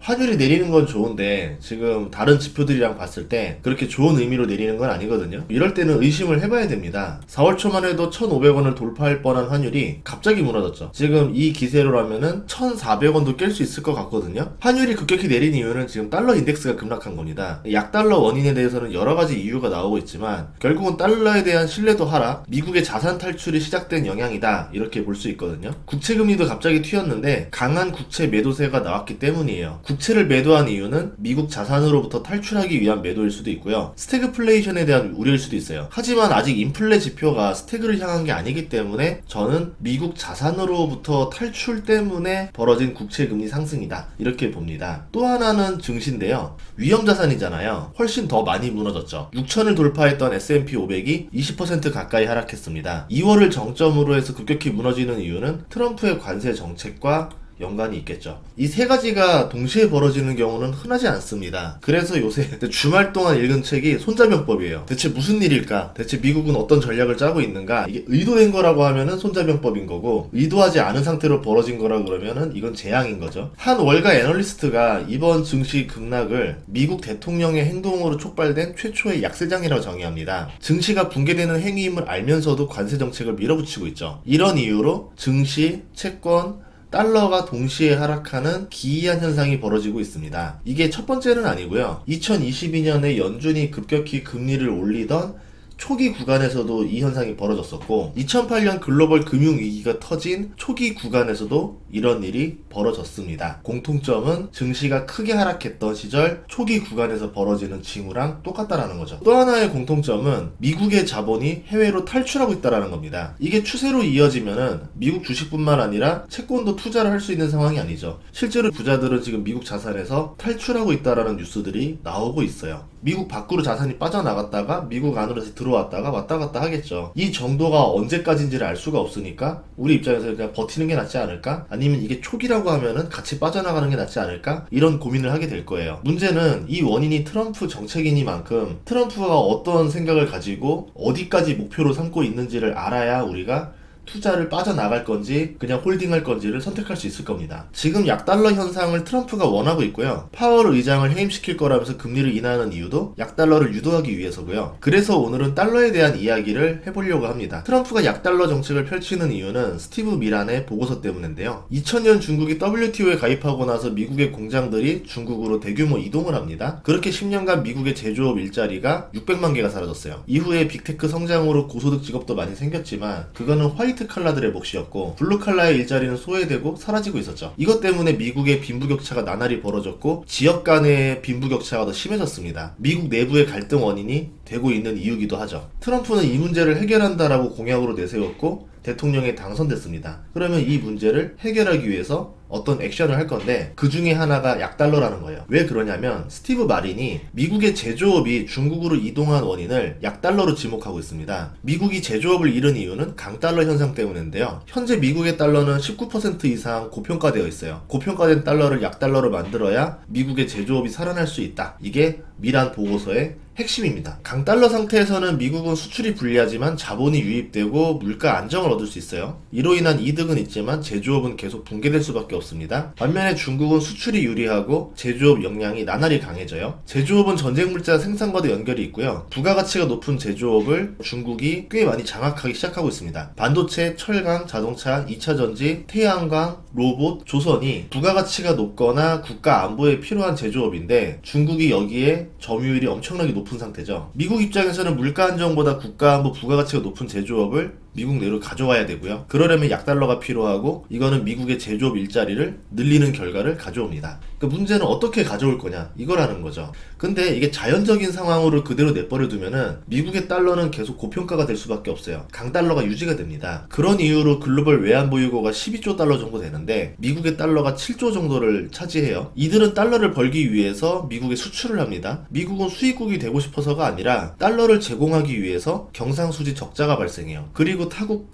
환율이 내리는 건 좋은데 지금 다른 지표들이랑 봤을 때 그렇게 좋은 의미로 내리는 건 아니거든요. 이럴 때는 의심을 해봐야 됩니다. 4월 초만 해도 1,500원을 돌파할 뻔한 환율이 갑자기 무너졌죠. 지금 이 기세로라면은 1,400원도 깰 수 있을 것 같거든요. 환율이 급격히 내린 이유는 지금 달러 인덱스가 급락한 겁니다. 약달러 원인에 대해서는 여러 가지 이유가 나오고 있지만 결국은 달러에 대한 신뢰도 하락, 미국의 자산 탈출이 시작된 영향이다, 이렇게 볼 수 있거든요. 국채금리도 갑자기 튀었는데 강한 국채 매도세가 나왔기 때문이에요. 국채를 매도한 이유는 미국 자산으로부터 탈출하기 위한 매도일 수도 있고요, 스태그플레이션에 대한 우려일 수도 있어요. 하지만 아직 인플레 지표가 스태그를 향한 게 아니기 때문에 저는 미국 자산으로부터 탈출 때문에 벌어진 국채금리 상승이다, 이렇게 봅니다. 또 하나는 증시인데요. 위험자산이잖아요. 훨씬 더 많이 무너졌죠. 6천을 돌파했던 S&P 500이 20% 가까이 하락했습니다. 2월을 정점으로 해서 급격히 무너지는 이유는 트럼프의 관세 정책과 연관이 있겠죠. 이 세 가지가 동시에 벌어지는 경우는 흔하지 않습니다. 그래서 요새 주말 동안 읽은 책이 손자병법이에요. 대체 무슨 일일까? 대체 미국은 어떤 전략을 짜고 있는가? 이게 의도된 거라고 하면은 손자병법인 거고, 의도하지 않은 상태로 벌어진 거라 그러면은 이건 재앙인 거죠. 한 월가 애널리스트가 이번 증시 급락을 미국 대통령의 행동으로 촉발된 최초의 약세장이라고 정의합니다. 증시가 붕괴되는 행위임을 알면서도 관세 정책을 밀어붙이고 있죠. 이런 이유로 증시, 채권, 달러가 동시에 하락하는 기이한 현상이 벌어지고 있습니다. 이게 첫 번째는 아니고요. 2022년에 연준이 급격히 금리를 올리던 초기 구간에서도 이 현상이 벌어졌었고, 2008년 글로벌 금융위기가 터진 초기 구간에서도 이런 일이 벌어졌습니다. 공통점은 증시가 크게 하락했던 시절 초기 구간에서 벌어지는 징후랑 똑같다라는 거죠. 또 하나의 공통점은 미국의 자본이 해외로 탈출하고 있다는 겁니다. 이게 추세로 이어지면은 미국 주식뿐만 아니라 채권도 투자를 할 수 있는 상황이 아니죠. 실제로 부자들은 지금 미국 자산에서 탈출하고 있다는 뉴스들이 나오고 있어요. 미국 밖으로 자산이 빠져나갔다가 미국 안으로 다시 들어왔다가 왔다 갔다 하겠죠. 이 정도가 언제까지인지를 알 수가 없으니까 우리 입장에서 그냥 버티는 게 낫지 않을까? 아니면 이게 초기라고 하면은 같이 빠져나가는 게 낫지 않을까? 이런 고민을 하게 될 거예요. 문제는 이 원인이 트럼프 정책이니만큼 트럼프가 어떤 생각을 가지고 어디까지 목표로 삼고 있는지를 알아야 우리가 투자를 빠져나갈 건지 그냥 홀딩할 건지를 선택할 수 있을 겁니다. 지금 약달러 현상을 트럼프가 원하고 있고요. 파월 의장을 해임시킬 거라면서 금리를 인하하는 이유도 약달러를 유도하기 위해서고요. 그래서 오늘은 달러에 대한 이야기를 해보려고 합니다. 트럼프가 약달러 정책을 펼치는 이유는 스티브 미란의 보고서 때문인데요. 2000년 중국이 WTO에 가입하고 나서 미국의 공장들이 중국으로 대규모 이동을 합니다. 그렇게 10년간 미국의 제조업 일자리가 600만 개가 사라졌어요. 이후에 빅테크 성장으로 고소득 직업도 많이 생겼지만 그거는 화이트 칼라들의 몫이었고 블루 칼라의 일자리는 소외되고 사라지고 있었죠. 이것 때문에 미국의 빈부격차가 나날이 벌어졌고 지역 간의 빈부격차가 더 심해졌습니다. 미국 내부의 갈등 원인이 되고 있는 이유기도 하죠. 트럼프는 이 문제를 해결한다라고 공약으로 내세웠고 대통령에 당선됐습니다. 그러면 이 문제를 해결하기 위해서 어떤 액션을 할 건데 그 중에 하나가 약달러라는 거예요. 왜 그러냐면 스티브 마린이 미국의 제조업이 중국으로 이동한 원인을 약달러로 지목하고 있습니다. 미국이 제조업을 잃은 이유는 강달러 현상 때문인데요. 현재 미국의 달러는 19% 이상 고평가되어 있어요. 고평가된 달러를 약달러로 만들어야 미국의 제조업이 살아날 수 있다. 이게 미란 보고서의 핵심입니다. 강달러 상태에서는 미국은 수출이 불리하지만 자본이 유입되고 물가 안정을 얻을 수 있어요. 이로 인한 이득은 있지만 제조업은 계속 붕괴될 수밖에 없습니다. 반면에 중국은 수출이 유리하고 제조업 역량이 나날이 강해져요. 제조업은 전쟁 물자 생산과도 연결이 있고요. 부가가치가 높은 제조업을 중국이 꽤 많이 장악하기 시작하고 있습니다. 반도체, 철강, 자동차, 2차전지, 태양광, 로봇, 조선이 부가가치가 높거나 국가 안보에 필요한 제조업인데 중국이 여기에 점유율이 엄청나게 높은 상태죠. 미국 입장에서는 물가 안정보다 국가 안보 부가가치가 높은 제조업을 미국 내로 가져와야 되고요. 그러려면 약달러가 필요하고 이거는 미국의 제조업 일자리를 늘리는 결과를 가져옵니다. 그 문제는 어떻게 가져올 거냐 이거라는 거죠. 근데 이게 자연적인 상황으로 그대로 내버려 두면은 미국의 달러는 계속 고평가가 될 수밖에 없어요. 강달러가 유지가 됩니다. 그런 이유로 글로벌 외환보유고가 12조 달러 정도 되는데 미국의 달러가 7조 정도를 차지해요. 이들은 달러를 벌기 위해서 미국에 수출을 합니다. 미국은 수입국이 되고 싶어서가 아니라 달러를 제공하기 위해서 경상수지 적자가 발생해요. 그리고 타국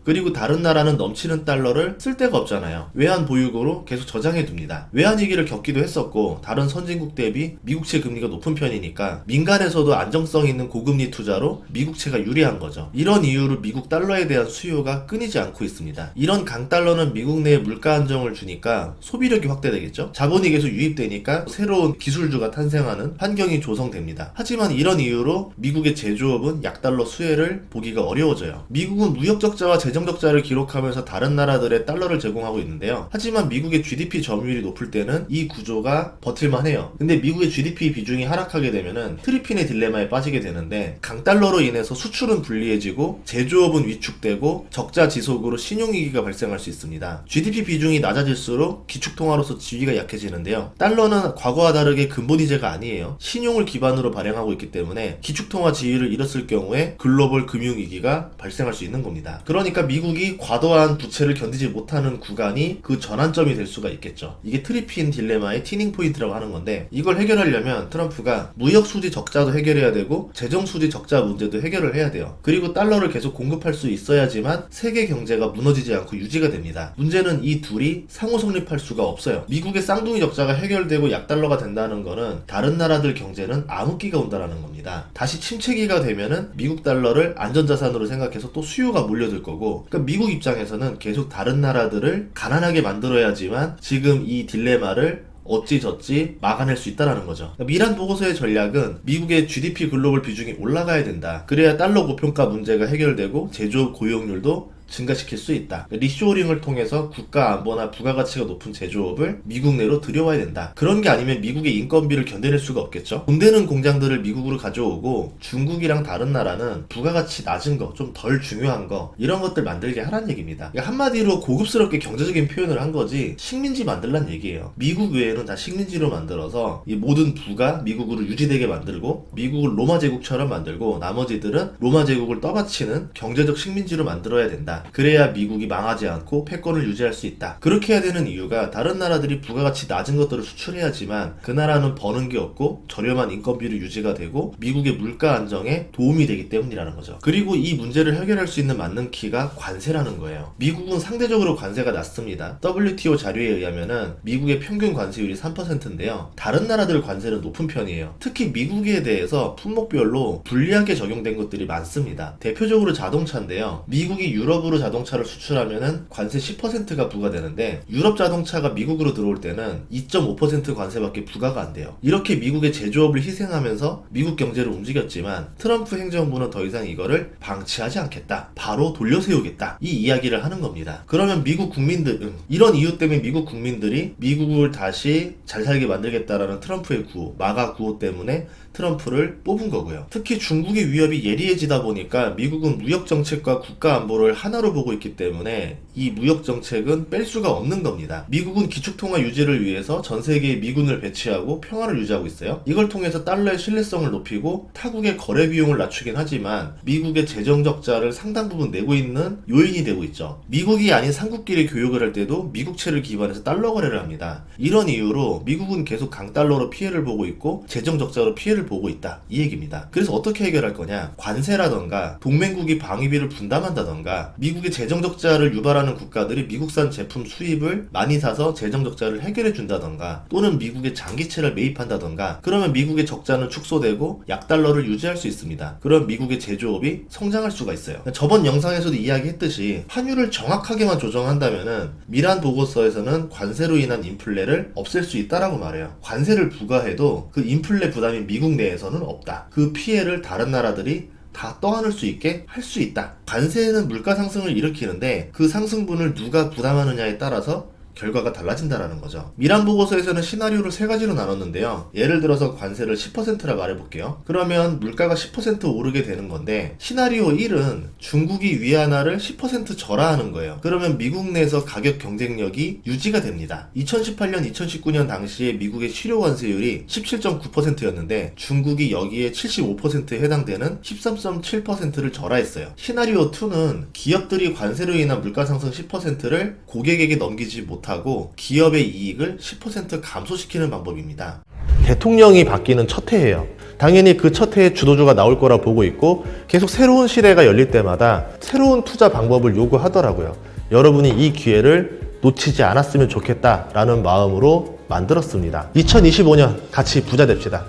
그리고 다른 나라는 넘치는 달러를 쓸 데가 없잖아요. 외환 보유고로 계속 저장해 둡니다. 외환 위기를 겪기도 했었고 다른 선진국 대비 미국채 금리가 높은 편이니까 민간에서도 안정성 있는 고금리 투자로 미국채가 유리한 거죠. 이런 이유로 미국 달러에 대한 수요가 끊이지 않고 있습니다. 이런 강달러는 미국 내에 물가 안정을 주니까 소비력이 확대되겠죠. 자본이 계속 유입되니까 새로운 기술주가 탄생하는 환경이 조성됩니다. 하지만 이런 이유로 미국의 제조업은 약달러 수혜를 보기가 어려워져요. 미국은 무역 적자와 재정 적자를 기록하면서 다른 나라들의 달러를 제공하고 있는데요. 하지만 미국의 GDP 점유율이 높을 때는 이 구조가 버틸만해요. 근데 미국의 GDP 비중이 하락하게 되면은 트리핀의 딜레마에 빠지게 되는데 강달러로 인해서 수출은 불리해지고 제조업은 위축되고 적자 지속으로 신용위기가 발생할 수 있습니다. GDP 비중이 낮아질수록 기축통화로서 지위가 약해지는데요. 달러는 과거와 다르게 근본이제가 아니에요. 신용을 기반으로 발행하고 있기 때문에 기축통화 지위를 잃었을 경우에 글로벌 금융위기가 발생할 수 있는 겁니다. 그러니까 미국이 과도한 부채를 견디지 못하는 구간이 그 전환점이 될 수가 있겠죠. 이게 트리핀 딜레마의 티닝 포인트라고 하는 건데 이걸 해결하려면 트럼프가 무역 수지 적자도 해결해야 되고 재정 수지 적자 문제도 해결을 해야 돼요. 그리고 달러를 계속 공급할 수 있어야지만 세계 경제가 무너지지 않고 유지가 됩니다. 문제는 이 둘이 상호 성립할 수가 없어요. 미국의 쌍둥이 적자가 해결되고 약달러가 된다는 거는 다른 나라들 경제는 암흑기가 온다라는 겁니다. 다시 침체기가 되면은 미국 달러를 안전자산으로 생각해서 또 수요가 몰려들 거고, 그러니까 미국 입장에서는 계속 다른 나라들을 가난하게 만들어야지만 지금 이 딜레마를 어찌저찌 막아낼 수 있다는 거죠. 미란 보고서의 전략은 미국의 GDP 글로벌 비중이 올라가야 된다. 그래야 달러 고평가 문제가 해결되고 제조업 고용률도 증가시킬 수 있다. 리쇼어링을 통해서 국가 안보나 부가가치가 높은 제조업을 미국 내로 들여와야 된다. 그런 게 아니면 미국의 인건비를 견뎌낼 수가 없겠죠. 돈 되는 공장들을 미국으로 가져오고 중국이랑 다른 나라는 부가가치 낮은 거, 좀 덜 중요한 거 이런 것들 만들게 하라는 얘기입니다. 그러니까 한마디로 고급스럽게 경제적인 표현을 한 거지 식민지 만들란 얘기예요. 미국 외에는 다 식민지로 만들어서 이 모든 부가 미국으로 유지되게 만들고 미국을 로마 제국처럼 만들고 나머지들은 로마 제국을 떠받치는 경제적 식민지로 만들어야 된다. 그래야 미국이 망하지 않고 패권을 유지할 수 있다. 그렇게 해야 되는 이유가 다른 나라들이 부가가치 낮은 것들을 수출해야지만 그 나라는 버는 게 없고 저렴한 인건비로 유지가 되고 미국의 물가 안정에 도움이 되기 때문이라는 거죠. 그리고 이 문제를 해결할 수 있는 맞는 키가 관세라는 거예요. 미국은 상대적으로 관세가 낮습니다. WTO 자료에 의하면은 미국의 평균 관세율이 3%인데요. 다른 나라들 관세는 높은 편이에요. 특히 미국에 대해서 품목별로 불리하게 적용된 것들이 많습니다. 대표적으로 자동차인데요. 미국이 유럽으로 자동차를 수출하면은 관세 10%가 부과되는데 유럽 자동차가 미국으로 들어올 때는 2.5% 관세밖에 부과가 안 돼요. 이렇게 미국의 제조업을 희생하면서 미국 경제를 움직였지만 트럼프 행정부는 더 이상 이거를 방치하지 않겠다. 바로 돌려 세우겠다. 이 이야기를 하는 겁니다. 그러면 미국 국민들, 이런 이유 때문에 미국 국민들이 미국을 다시 잘 살게 만들겠다라는 트럼프의 구호, 마가 구호 때문에 트럼프를 뽑은 거고요. 특히 중국의 위협이 예리해지다 보니까 미국은 무역 정책과 국가 안보를 하나로 보고 있기 때문에 이 무역 정책은 뺄 수가 없는 겁니다. 미국은 기축통화 유지를 위해서 전 세계에 미군을 배치하고 평화를 유지하고 있어요. 이걸 통해서 달러의 신뢰성을 높이고 타국의 거래 비용을 낮추긴 하지만 미국의 재정 적자를 상당 부분 내고 있는 요인이 되고 있죠. 미국이 아닌 삼국끼리 교역을 할 때도 미국채를 기반해서 달러 거래를 합니다. 이런 이유로 미국은 계속 강달러로 피해를 보고 있고 재정 적자로 피해를 보고 있다. 이 얘기입니다. 그래서 어떻게 해결할 거냐? 관세라던가 동맹국이 방위비를 분담한다던가 미국의 재정 적자를 유발하는 국가들이 미국산 제품 수입을 많이 사서 재정 적자를 해결해 준다던가 또는 미국의 장기채를 매입한다던가 그러면 미국의 적자는 축소되고 약달러를 유지할 수 있습니다. 그럼 미국의 제조업이 성장할 수가 있어요. 저번 영상에서도 이야기했듯이 환율을 정확하게만 조정한다면은 미란 보고서에서는 관세로 인한 인플레를 없앨 수 있다라고 말해요. 관세를 부과해도 그 인플레 부담이 미국 내에서는 없다. 그 피해를 다른 나라들이 다 떠안을 수 있게 할 수 있다. 관세는 물가 상승을 일으키는데 그 상승분을 누가 부담하느냐에 따라서 결과가 달라진다라는 거죠. 미란 보고서에서는 시나리오를 세 가지로 나눴는데요. 예를 들어서 관세를 10%라 말해볼게요. 그러면 물가가 10% 오르게 되는 건데 시나리오 1은 중국이 위안화를 10% 절하하는 거예요. 그러면 미국 내에서 가격 경쟁력이 유지가 됩니다. 2018년, 2019년 당시에 미국의 실효 관세율이 17.9%였는데 중국이 여기에 75%에 해당되는 13.7%를 절하했어요. 시나리오 2는 기업들이 관세로 인한 물가 상승 10%를 고객에게 넘기지 못하고 기업의 이익을 10% 감소시키는 방법입니다. 대통령이 바뀌는 첫 해예요. 당연히 그 첫 해에 주도주가 나올 거라 보고 있고 계속 새로운 시대가 열릴 때마다 새로운 투자 방법을 요구하더라고요. 여러분이 이 기회를 놓치지 않았으면 좋겠다라는 마음으로 만들었습니다. 2025년 같이 부자 됩시다.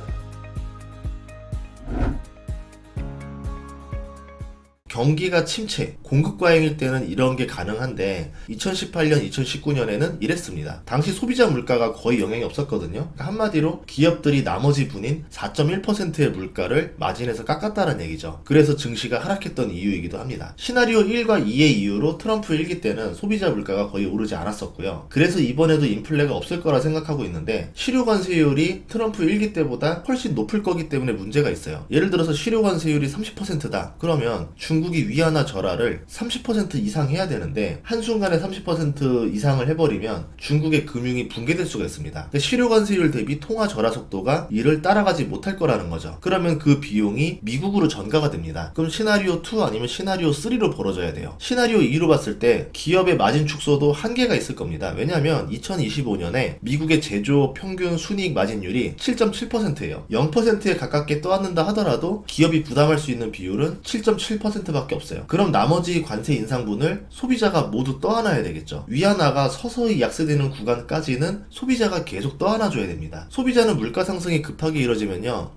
경기가 침체, 공급 과잉일 때는 이런 게 가능한데 2018년, 2019년에는 이랬습니다. 당시 소비자 물가가 거의 영향이 없었거든요. 그러니까 한마디로 기업들이 나머지 분인 4.1%의 물가를 마진에서 깎았다는 얘기죠. 그래서 증시가 하락했던 이유이기도 합니다. 시나리오 1과 2의 이유로 트럼프 1기 때는 소비자 물가가 거의 오르지 않았었고요. 그래서 이번에도 인플레가 없을 거라 생각하고 있는데 실효 관세율이 트럼프 1기 때보다 훨씬 높을 거기 때문에 문제가 있어요. 예를 들어서 실효 관세율이 30%다. 그러면 중국이 위안화 절하를 30% 이상 해야 되는데 한순간에 30% 이상을 해버리면 중국의 금융이 붕괴될 수가 있습니다. 그러니까 실효 관세율 대비 통화 절하 속도가 이를 따라가지 못할 거라는 거죠. 그러면 그 비용이 미국으로 전가가 됩니다. 그럼 시나리오 2 아니면 시나리오 3로 벌어져야 돼요. 시나리오 2로 봤을 때 기업의 마진 축소도 한계가 있을 겁니다. 왜냐하면 2025년에 미국의 제조업 평균 순이익 마진율이 7.7%예요. 0%에 가깝게 떠안는다 하더라도 기업이 부담할 수 있는 비율은 7.7%밖에 없어요. 그럼 나머지 관세 인상분을 소비자가 모두 떠안아야 되겠죠. 위안화가 서서히 약세되는 구간까지는 소비자가 계속 떠안아줘야 됩니다. 소비자는 물가 상승이 급하게 이뤄지면요,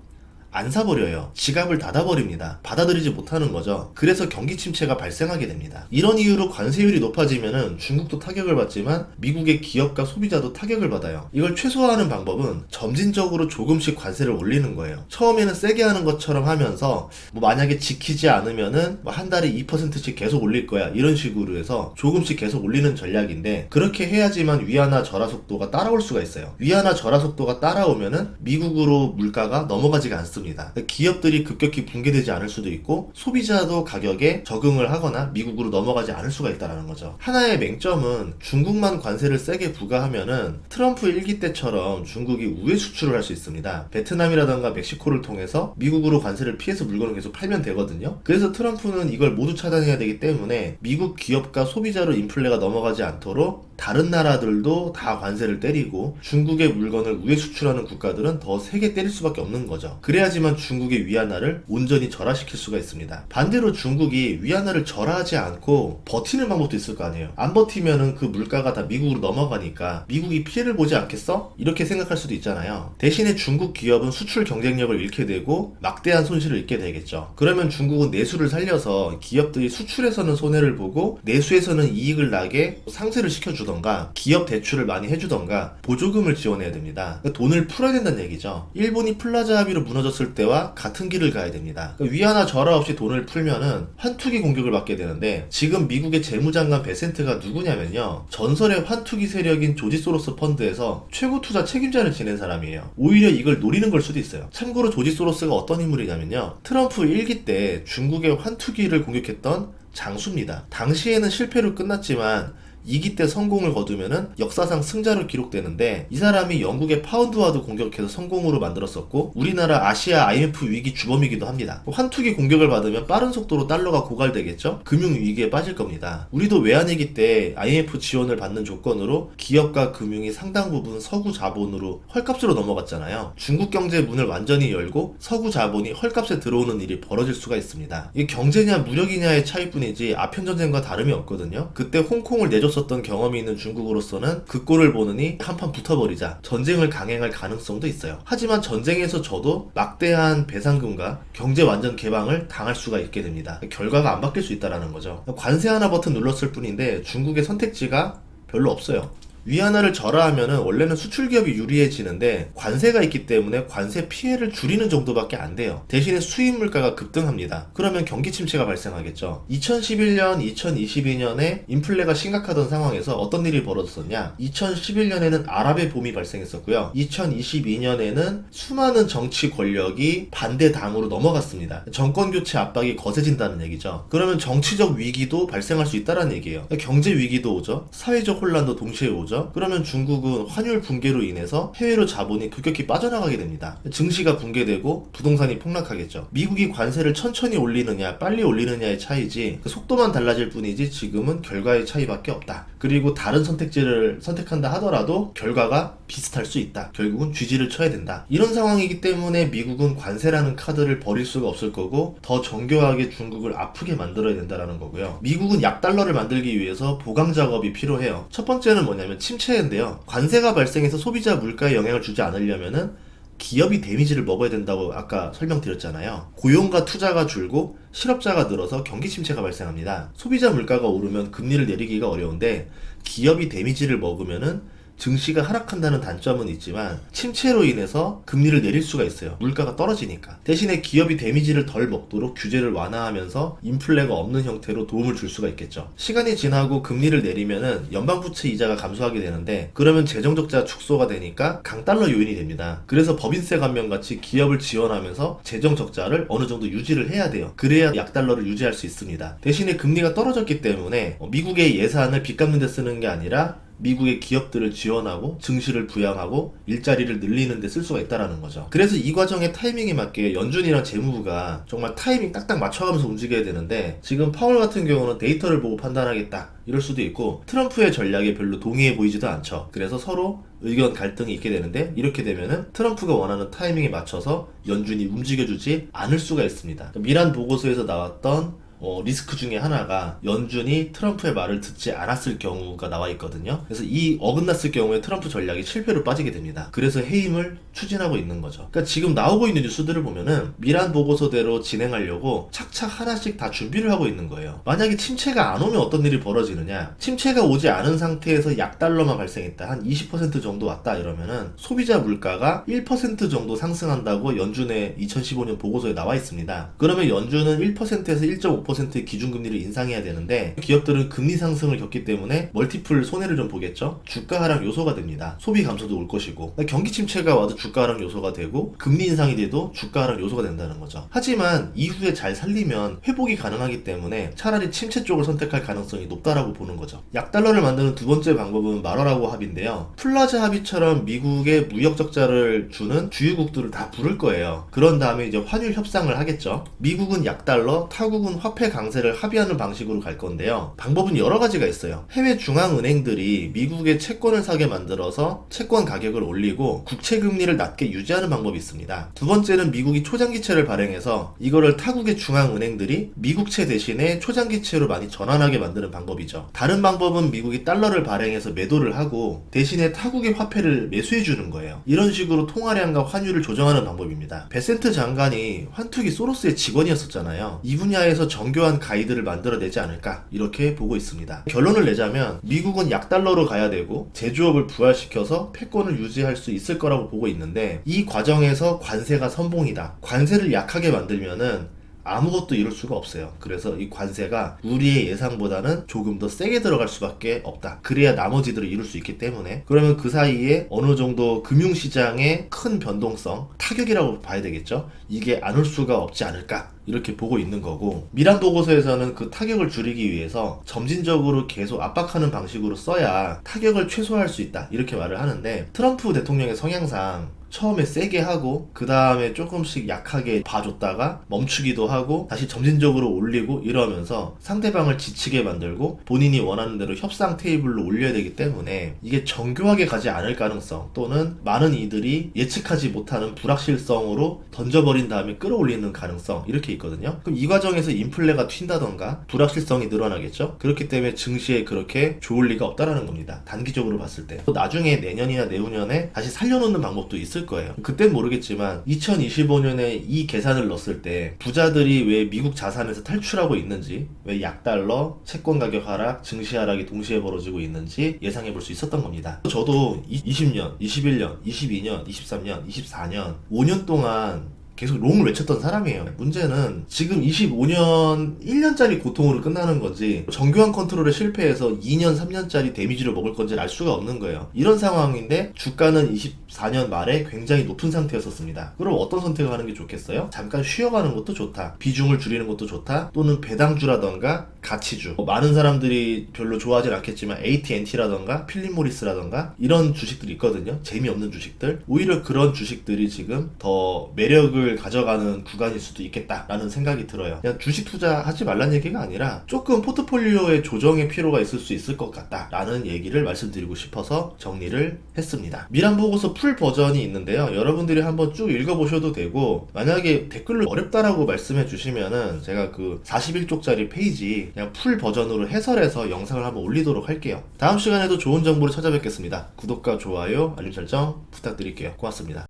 안 사버려요. 지갑을 닫아버립니다. 받아들이지 못하는 거죠. 그래서 경기 침체가 발생하게 됩니다. 이런 이유로 관세율이 높아지면은 중국도 타격을 받지만 미국의 기업과 소비자도 타격을 받아요. 이걸 최소화하는 방법은 점진적으로 조금씩 관세를 올리는 거예요. 처음에는 세게 하는 것처럼 하면서 만약에 지키지 않으면은 한 달에 2%씩 계속 올릴 거야, 이런 식으로 해서 조금씩 계속 올리는 전략인데, 그렇게 해야지만 위안화 절하 속도가 따라올 수가 있어요. 위안화 절하 속도가 따라오면은 미국으로 물가가 넘어가지가 않습니다. 기업들이 급격히 붕괴되지 않을 수도 있고 소비자도 가격에 적응을 하거나 미국으로 넘어가지 않을 수가 있다는 거죠. 하나의 맹점은 중국만 관세를 세게 부과하면은 트럼프 1기 때처럼 중국이 우회 수출을 할 수 있습니다. 베트남이라던가 멕시코를 통해서 미국으로 관세를 피해서 물건을 계속 팔면 되거든요. 그래서 트럼프는 이걸 모두 차단해야 되기 때문에 미국 기업과 소비자로 인플레가 넘어가지 않도록 다른 나라들도 다 관세를 때리고 중국의 물건을 우회 수출하는 국가들은 더 세게 때릴 수밖에 없는 거죠. 그래야지만 중국의 위안화를 온전히 절하시킬 수가 있습니다. 반대로 중국이 위안화를 절하하지 않고 버티는 방법도 있을 거 아니에요. 안 버티면은 그 물가가 다 미국으로 넘어가니까 미국이 피해를 보지 않겠어? 이렇게 생각할 수도 있잖아요. 대신에 중국 기업은 수출 경쟁력을 잃게 되고 막대한 손실을 입게 되겠죠. 그러면 중국은 내수를 살려서 기업들이 수출에서는 손해를 보고 내수에서는 이익을 나게 상세를 시켜주던가 기업 대출을 많이 해주던가 보조금을 지원해야 됩니다. 그러니까 돈을 풀어야 된다는 얘기죠. 일본이 플라자 합의로 무너졌을 때와 같은 길을 가야 됩니다. 그러니까 위안화 절하 없이 돈을 풀면은 환투기 공격을 받게 되는데, 지금 미국의 재무장관 베센트가 누구냐면요, 전설의 환투기 세력인 조지 소로스 펀드에서 최고 투자 책임자를 지낸 사람이에요. 오히려 이걸 노리는 걸 수도 있어요. 참고로 조지 소로스가 어떤 인물이냐면요, 트럼프 1기 때 중국의 환투기를 공격했던 장수입니다. 당시에는 실패로 끝났지만 2기 때 성공을 거두면은 역사상 승자로 기록되는데, 이 사람이 영국의 파운드와도 공격해서 성공으로 만들었었고 우리나라 아시아 IMF 위기 주범이기도 합니다. 환투기 공격을 받으면 빠른 속도로 달러가 고갈되겠죠? 금융 위기에 빠질 겁니다. 우리도 외환위기 때 IMF 지원을 받는 조건으로 기업과 금융이 상당 부분 서구 자본으로 헐값으로 넘어갔잖아요. 중국 경제 문을 완전히 열고 서구 자본이 헐값에 들어오는 일이 벌어질 수가 있습니다. 이게 경제냐 무력이냐의 차이뿐이지 아편전쟁과 다름이 없거든요. 그때 홍콩을 내줬었던 경험이 있는 중국으로서는 그 꼴을 보느니 한판 붙어버리자 전쟁을 강행할 가능성도 있어요. 하지만 전쟁에서 져도 막대한 배상금과 경제 완전 개방을 당할 수가 있게 됩니다. 결과가 안 바뀔 수 있다는 거죠. 관세 하나 버튼 눌렀을 뿐인데 중국의 선택지가 별로 없어요. 위안화를 절하하면은 원래는 수출 기업이 유리해지는데 관세가 있기 때문에 관세 피해를 줄이는 정도밖에 안 돼요. 대신에 수입 물가가 급등합니다. 그러면 경기 침체가 발생하겠죠. 2011년, 2022년에 인플레가 심각하던 상황에서 어떤 일이 벌어졌었냐? 2011년에는 아랍의 봄이 발생했었고요. 2022년에는 수많은 정치 권력이 반대 당으로 넘어갔습니다. 정권 교체 압박이 거세진다는 얘기죠. 그러면 정치적 위기도 발생할 수 있다는 얘기예요. 경제 위기도 오죠. 사회적 혼란도 동시에 오죠. 나오죠. 그러면 중국은 환율 붕괴로 인해서 해외로 자본이 급격히 빠져나가게 됩니다. 증시가 붕괴되고 부동산이 폭락하겠죠. 미국이 관세를 천천히 올리느냐 빨리 올리느냐의 차이지 그 속도만 달라질 뿐이지 지금은 결과의 차이밖에 없다. 그리고 다른 선택지를 선택한다 하더라도 결과가 비슷할 수 있다. 결국은 쥐지를 쳐야 된다. 이런 상황이기 때문에 미국은 관세라는 카드를 버릴 수가 없을 거고 더 정교하게 중국을 아프게 만들어야 된다는 거고요. 미국은 약달러를 만들기 위해서 보강 작업이 필요해요. 첫 번째는 뭐냐면 침체인데요. 관세가 발생해서 소비자 물가에 영향을 주지 않으려면은 기업이 데미지를 먹어야 된다고 아까 설명드렸잖아요. 고용과 투자가 줄고 실업자가 늘어서 경기 침체가 발생합니다. 소비자 물가가 오르면 금리를 내리기가 어려운데 기업이 데미지를 먹으면은 증시가 하락한다는 단점은 있지만 침체로 인해서 금리를 내릴 수가 있어요. 물가가 떨어지니까. 대신에 기업이 데미지를 덜 먹도록 규제를 완화하면서 인플레가 없는 형태로 도움을 줄 수가 있겠죠. 시간이 지나고 금리를 내리면은 연방부채 이자가 감소하게 되는데 그러면 재정적자 축소가 되니까 강달러 요인이 됩니다. 그래서 법인세 감면같이 기업을 지원하면서 재정적자를 어느 정도 유지를 해야 돼요. 그래야 약달러를 유지할 수 있습니다. 대신에 금리가 떨어졌기 때문에 미국의 예산을 빚 갚는 데 쓰는 게 아니라 미국의 기업들을 지원하고 증시를 부양하고 일자리를 늘리는 데 쓸 수가 있다는 거죠. 그래서 이 과정의 타이밍에 맞게 연준이랑 재무부가 정말 타이밍 딱딱 맞춰가면서 움직여야 되는데 지금 파월 같은 경우는 데이터를 보고 판단하겠다 이럴 수도 있고 트럼프의 전략에 별로 동의해 보이지도 않죠. 그래서 서로 의견 갈등이 있게 되는데 이렇게 되면은 트럼프가 원하는 타이밍에 맞춰서 연준이 움직여주지 않을 수가 있습니다. 미란 보고서에서 나왔던 리스크 중에 하나가 연준이 트럼프의 말을 듣지 않았을 경우가 나와 있거든요. 그래서 이 어긋났을 경우에 트럼프 전략이 실패로 빠지게 됩니다. 그래서 해임을 추진하고 있는 거죠. 그러니까 지금 나오고 있는 뉴스들을 보면은 미란 보고서대로 진행하려고 착착 하나씩 다 준비를 하고 있는 거예요. 만약에 침체가 안 오면 어떤 일이 벌어지느냐? 침체가 오지 않은 상태에서 약달러만 발생했다. 한 20% 정도 왔다 이러면은 소비자 물가가 1% 정도 상승한다고 연준의 2015년 보고서에 나와 있습니다. 그러면 연준은 1%에서 1.5% 기준금리를 인상해야 되는데 기업들은 금리 상승을 겪기 때문에 멀티플 손해를 좀 보겠죠. 주가 하락 요소가 됩니다. 소비 감소도 올 것이고 경기 침체가 와도 주가 하락 요소가 되고 금리 인상이 돼도 주가 하락 요소가 된다는 거죠. 하지만 이후에 잘 살리면 회복이 가능하기 때문에 차라리 침체 쪽을 선택할 가능성이 높다라고 보는 거죠. 약달러를 만드는 두 번째 방법은 마러라고 합의인데요. 플라자 합의처럼 미국의 무역 적자를 주는 주유국들을 다 부를 거예요. 그런 다음에 이제 환율 협상을 하겠죠. 미국은 약달러, 타국은 화폐 강세를 합의하는 방식으로 갈 건데요. 방법은 여러 가지가 있어요. 해외 중앙은행들이 미국의 채권을 사게 만들어서 채권 가격을 올리고 국채 금리를 낮게 유지하는 방법이 있습니다. 두 번째는 미국이 초장기채를 발행해서 이거를 타국의 중앙은행들이 미국채 대신에 초장기채로 많이 전환하게 만드는 방법이죠. 다른 방법은 미국이 달러를 발행해서 매도를 하고 대신에 타국의 화폐를 매수해 주는 거예요. 이런 식으로 통화량과 환율을 조정하는 방법입니다. 베센트 장관이 환투기 소로스의 직원이었었잖아요. 이 분야에서 정교한 가이드를 만들어내지 않을까 이렇게 보고 있습니다. 결론을 내자면 미국은 약달러로 가야 되고 제조업을 부활시켜서 패권을 유지할 수 있을 거라고 보고 있는데 이 과정에서 관세가 선봉이다. 관세를 약하게 만들면은 아무것도 이룰 수가 없어요. 그래서 이 관세가 우리의 예상보다는 조금 더 세게 들어갈 수밖에 없다. 그래야 나머지들을 이룰 수 있기 때문에 그러면 그 사이에 어느 정도 금융시장의 큰 변동성, 타격이라고 봐야 되겠죠. 이게 안 올 수가 없지 않을까 이렇게 보고 있는 거고 미란 보고서에서는 그 타격을 줄이기 위해서 점진적으로 계속 압박하는 방식으로 써야 타격을 최소화할 수 있다 이렇게 말을 하는데 트럼프 대통령의 성향상 처음에 세게 하고 그 다음에 조금씩 약하게 봐줬다가 멈추기도 하고 다시 점진적으로 올리고 이러면서 상대방을 지치게 만들고 본인이 원하는 대로 협상 테이블로 올려야 되기 때문에 이게 정교하게 가지 않을 가능성 또는 많은 이들이 예측하지 못하는 불확실성으로 던져버린 다음에 끌어올리는 가능성 이렇게 있거든요. 그럼 이 과정에서 인플레가 튄다던가 불확실성이 늘어나겠죠. 그렇기 때문에 증시에 그렇게 좋을 리가 없다라는 겁니다. 단기적으로 봤을 때 나중에 내년이나 내후년에 다시 살려놓는 방법도 있을 거예요. 그땐 모르겠지만 2025년에 이 계산을 넣었을 때 부자들이 왜 미국 자산에서 탈출하고 있는지 왜 약달러, 채권 가격 하락, 증시 하락이 동시에 벌어지고 있는지 예상해 볼 수 있었던 겁니다. 저도 20년, 21년, 22년, 23년, 24년 5년 동안 계속 롱을 외쳤던 사람이에요. 문제는 지금 25년 1년짜리 고통으로 끝나는 건지 정교한 컨트롤에 실패해서 2년 3년짜리 데미지를 먹을 건지 알 수가 없는 거예요. 이런 상황인데 주가는 24년 말에 굉장히 높은 상태였었습니다. 그럼 어떤 선택을 하는 게 좋겠어요? 잠깐 쉬어가는 것도 좋다, 비중을 줄이는 것도 좋다, 또는 배당주라던가 가치주, 많은 사람들이 별로 좋아하진 않겠지만 AT&T라던가 필립 모리스라던가 이런 주식들이 있거든요. 재미없는 주식들. 오히려 그런 주식들이 지금 더 매력을 가져가는 구간일 수도 있겠다라는 생각이 들어요. 그냥 주식 투자하지 말란 얘기가 아니라 조금 포트폴리오의 조정의 필요가 있을 수 있을 것 같다라는 얘기를 말씀드리고 싶어서 정리를 했습니다. 미란보고서 풀 버전이 있는데요. 여러분들이 한번 쭉 읽어보셔도 되고, 만약에 댓글로 어렵다라고 말씀해 주시면은 제가 그 41쪽짜리 페이지 그냥 풀 버전으로 해설해서 영상을 한번 올리도록 할게요. 다음 시간에도 좋은 정보로 찾아뵙겠습니다. 구독과 좋아요, 알림 설정 부탁드릴게요. 고맙습니다.